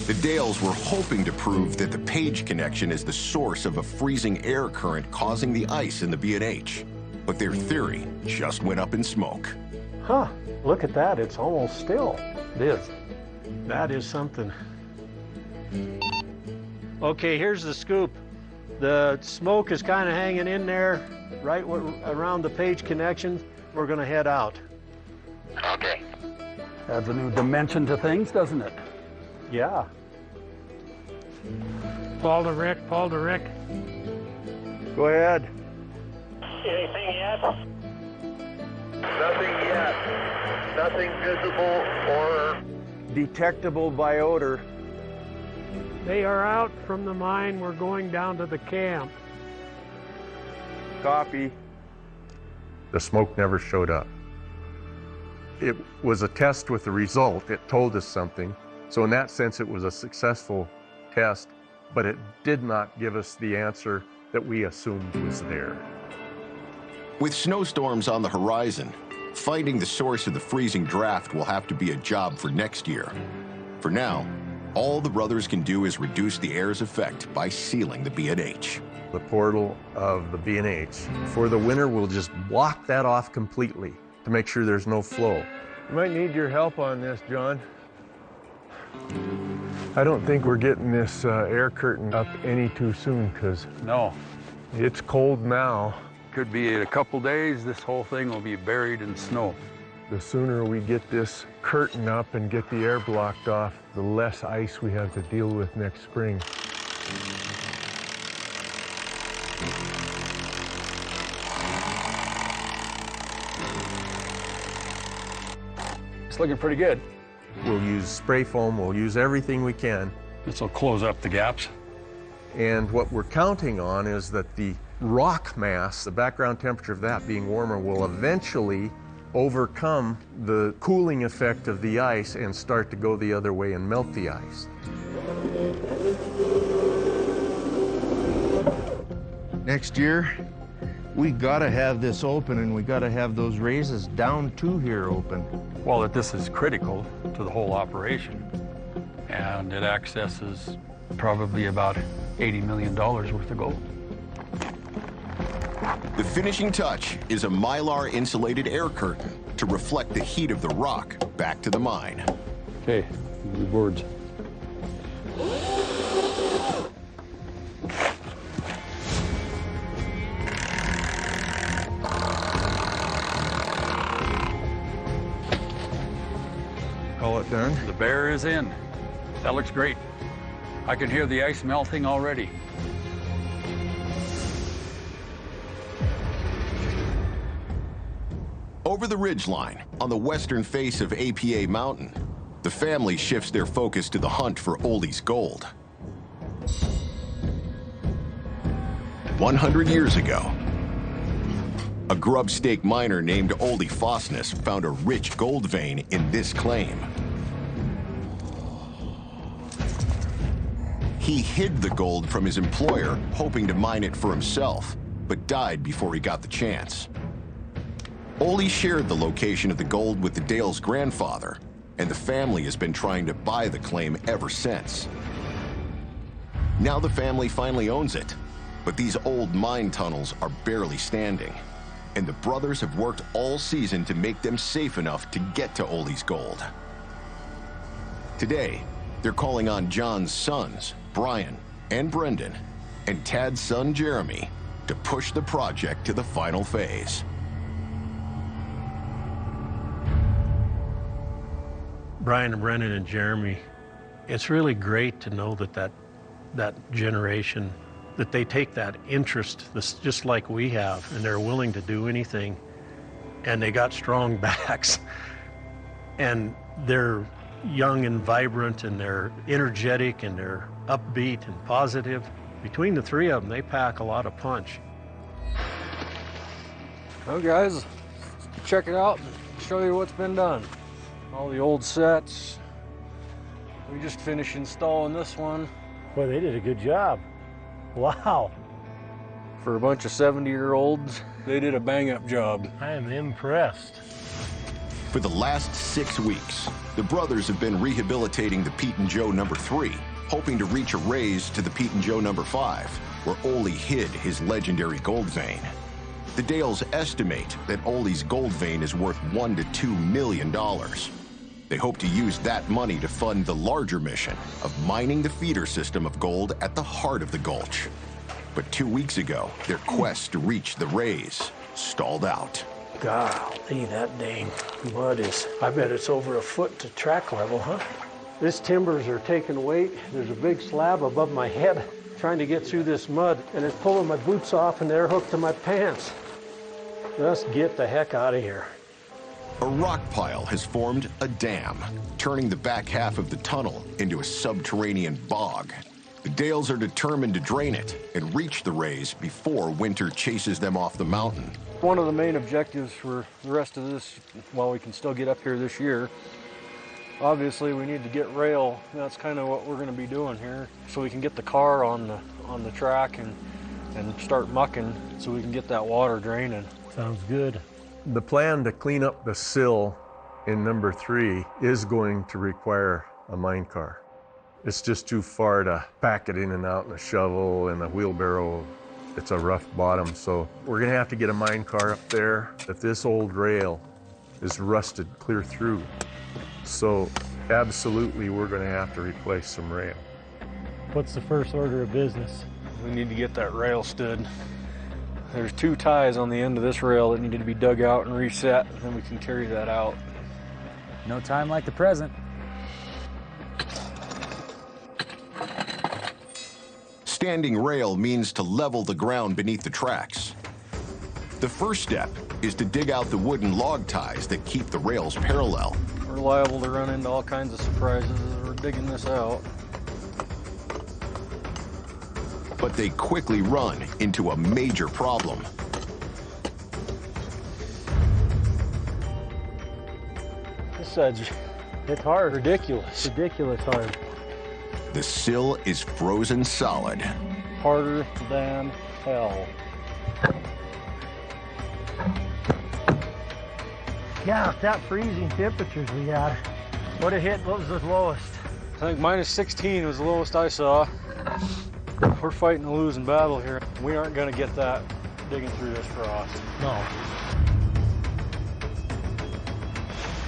The Dales were hoping to prove that the Page connection is the source of a freezing air current causing the ice in the B&H. But their theory just went up in smoke. Huh, look at that, it's almost still. It is. That is something. Okay, here's the scoop. The smoke is kind of hanging in there, right around the Page connection. We're gonna head out. Okay. Adds a new dimension to things, doesn't it? Yeah. Paul to Rick, Paul to Rick. Go ahead. Anything yet? Nothing yet. Nothing visible or Detectable by odor. They are out from the mine. We're going down to the camp. Copy. The smoke never showed up. It was a test with a result. It told us something. So in that sense, it was a successful test, but it did not give us the answer that we assumed was there. With snowstorms on the horizon, finding the source of the freezing draft will have to be a job for next year. For now, all the brothers can do is reduce the air's effect by sealing the B&H. The portal of the B&H. For the winter, we'll just block that off completely to make sure there's no flow. You might need your help on this, John. I don't think we're getting this air curtain up any too soon, because No. it's cold now. Could be in a couple days, this whole thing will be buried in snow. The sooner we get this curtain up and get the air blocked off, the less ice we have to deal with next spring. It's looking pretty good. We'll use spray foam, we'll use everything we can. This will close up the gaps. And what we're counting on is that the rock mass, the background temperature of that being warmer, will eventually overcome the cooling effect of the ice and start to go the other way and melt the ice. Next year, we gotta have this open, and we gotta have those raises down to here open. Well, that this is critical to the whole operation, and it accesses probably about $80 million worth of gold. The finishing touch is a Mylar insulated air curtain to reflect the heat of the rock back to the mine. Okay, good words. Call it done. The Bear is in. That looks great. I can hear the ice melting already. Over the ridgeline, on the western face of APA Mountain, the family shifts their focus to the hunt for Oldie's gold. 100 years ago, a grubstake miner named Oldie Fosness found a rich gold vein in this claim. He hid the gold from his employer, hoping to mine it for himself, but died before he got the chance. Oldie shared the location of the gold with the Dales' grandfather, and the family has been trying to buy the claim ever since. Now the family finally owns it, but these old mine tunnels are barely standing, and the brothers have worked all season to make them safe enough to get to Oldie's gold. Today, they're calling on John's sons, Brian and Brendan, and Tad's son, Jeremy, to push the project to the final phase. Brian and Brendan and Jeremy, it's really great to know that that generation, that they take that interest, just like we have, and they're willing to do anything, and they got strong backs, and they're young and vibrant, and they're energetic, and they're upbeat and positive. Between the three of them, they pack a lot of punch. Well, guys, check it out and show you what's been done. All the old sets. We just finished installing this one. Boy, they did a good job. Wow. For a bunch of 70-year-olds, they did a bang-up job. I am impressed. For the last 6 weeks, the brothers have been rehabilitating the Pete and Joe number 3, hoping to reach a raise to the Pete and Joe number 5, where Ole hid his legendary gold vein. The Dales estimate that Ole's gold vein is worth $1 to $2 million. They hope to use that money to fund the larger mission of mining the feeder system of gold at the heart of the Gulch. But 2 weeks ago, their quest to reach the raise stalled out. Golly, that dang mud is, I bet it's over a foot to track level, huh? This timbers are taking weight. There's a big slab above my head trying to get through this mud, and it's pulling my boots off and they're hooked to my pants. Just get the heck out of here. A rock pile has formed a dam, turning the back half of the tunnel into a subterranean bog. The Dales are determined to drain it and reach the raise before winter chases them off the mountain. One of the main objectives for the rest of this, while we can still get up here this year, obviously we need to get rail. That's kind of what we're going to be doing here, so we can get the car on the track and start mucking so we can get that water draining. Sounds good. The plan to clean up the sill in number 3 is going to require a mine car. It's just too far to pack it in and out in a shovel and a wheelbarrow. It's a rough bottom, so we're gonna have to get a mine car up there. But this old rail is rusted clear through. So absolutely we're gonna have to replace some rail. What's the first order of business? We need to get that rail stood. There's 2 ties on the end of this rail that needed to be dug out and reset, and then we can carry that out. No time like the present. Standing rail means to level the ground beneath the tracks. The first step is to dig out the wooden log ties that keep the rails parallel. We're liable to run into all kinds of surprises as we're digging this out. But they quickly run into a major problem. This side's, it's hard. Ridiculous. Ridiculous hard. The sill is frozen solid. Harder than hell. Yeah, that freezing temperatures we had. What was the lowest? I think minus 16 was the lowest I saw. We're fighting a losing battle here. We aren't gonna get that digging through this frost. No.